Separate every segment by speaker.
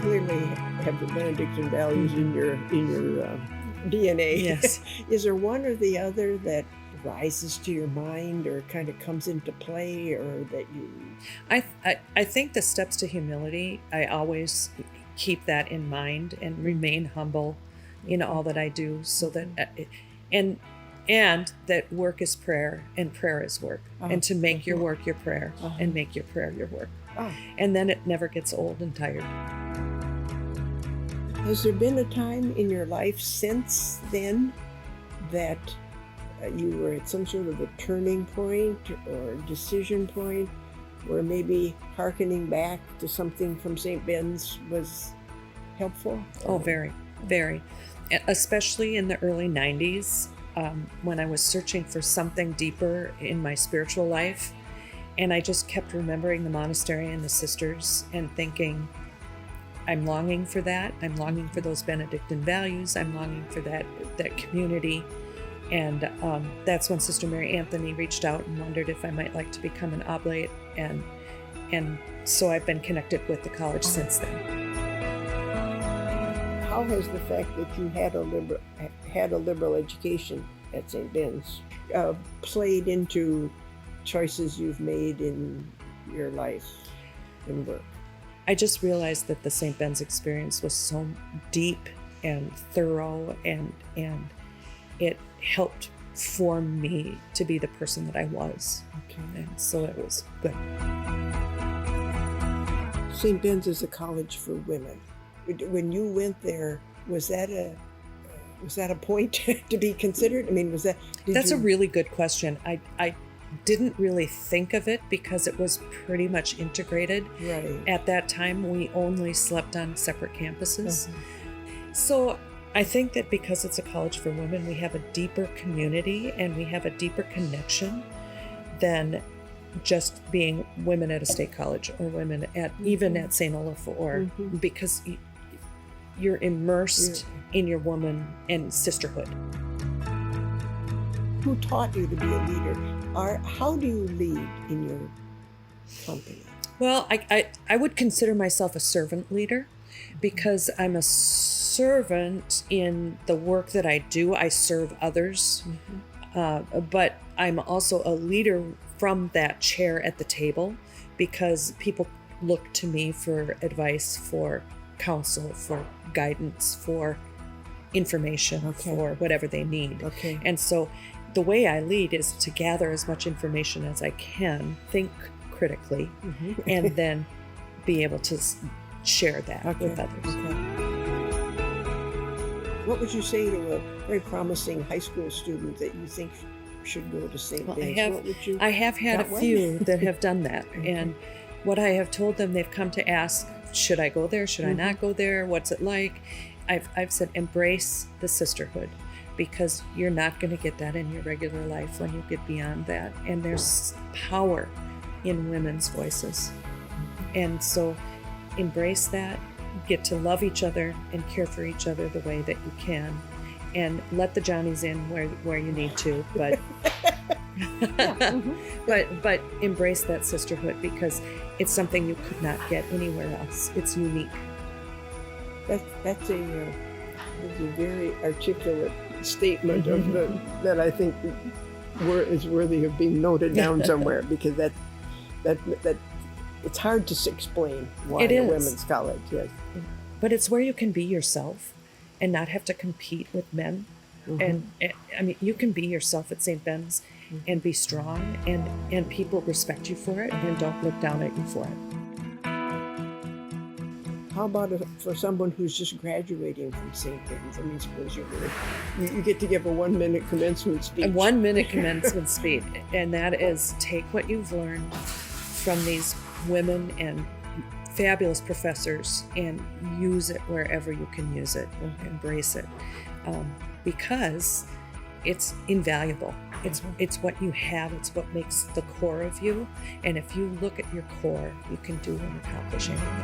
Speaker 1: clearly have the Benedictine values in your DNA.
Speaker 2: Yes.
Speaker 1: Is there one or the other that rises to your mind or kind of comes into play, or that you...
Speaker 2: I think the steps to humility, I always keep that in mind and remain humble in all that I do, so that and that work is prayer and prayer is work, and to make your work your prayer and make your prayer your work. And then it never gets old and tired.
Speaker 1: Has there been a time in your life since then that you were at some sort of a turning point or decision point where maybe hearkening back to something from St. Ben's was helpful?
Speaker 2: Oh, very, very. Especially in the early 90s, when I was searching for something deeper in my spiritual life. And I just kept remembering the monastery and the sisters and thinking, I'm longing for that. I'm longing for those Benedictine values. I'm longing for that community. And that's when Sister Mary Anthony reached out and wondered if I might like to become an oblate. And so I've been connected with the college since then.
Speaker 1: How has the fact that you had a liberal education at St. Ben's played into choices you've made in your life and work?
Speaker 2: I just realized that the St. Ben's experience was so deep and thorough, and it helped form me to be the person that I was.
Speaker 1: Okay.
Speaker 2: And so it was good.
Speaker 1: St. Ben's is a college for women. When you went there, was that a point to be considered? I mean, That's
Speaker 2: a really good question. I didn't really think of it because it was pretty much integrated.
Speaker 1: Right.
Speaker 2: At that time, we only slept on separate campuses. So I think that because it's a college for women, we have a deeper community and we have a deeper connection than just being women at a state college or women at even at St. Olaf, or because you're immersed in your woman and sisterhood.
Speaker 1: Who taught you to be a leader? How do you lead in your company?
Speaker 2: Well, I would consider myself a servant leader because I'm a servant in the work that I do. I serve others, but I'm also a leader from that chair at the table because people look to me for advice, for counsel, for guidance, for information, for whatever they need. And so the way I lead is to gather as much information as I can, think critically, and then be able to share that with others.
Speaker 1: What would you say to a very promising high school student that you think should go to St. Ben's?
Speaker 2: I have had a few that have done that. And what I have told them, they've come to ask, should I go there? Should I not go there? What's it like? I've said, embrace the sisterhood, because you're not going to get that in your regular life when you get beyond that. And there's power in women's voices. And so embrace that, get to love each other and care for each other the way that you can, and let the Johnnies in where you need to, but but embrace that sisterhood, because it's something you could not get anywhere else. It's unique.
Speaker 1: That's a very articulate statement of that I think is worthy of being noted down somewhere, because that it's hard to explain why a women's college. Yes,
Speaker 2: but it's where you can be yourself and not have to compete with men. And I mean, you can be yourself at St. Ben's and be strong, and people respect you for it and don't look down at you for it.
Speaker 1: How about for someone who's just graduating from St. Ben's? I mean, suppose you get to give a 1-minute commencement speech.
Speaker 2: A 1-minute commencement speech, and that is take what you've learned from these women and fabulous professors and use it wherever you can use it. Embrace it, because it's invaluable. It's what you have. It's what makes the core of you. And if you look at your core, you can do and accomplish anything.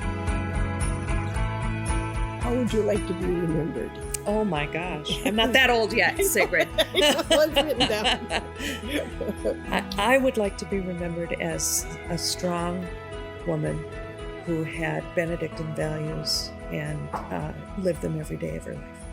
Speaker 1: How would you like to be remembered?
Speaker 2: Oh my gosh, I'm not that old yet, Sigrid.
Speaker 1: What's written down?
Speaker 2: I would like to be remembered as a strong woman who had Benedictine values and lived them every day of her life.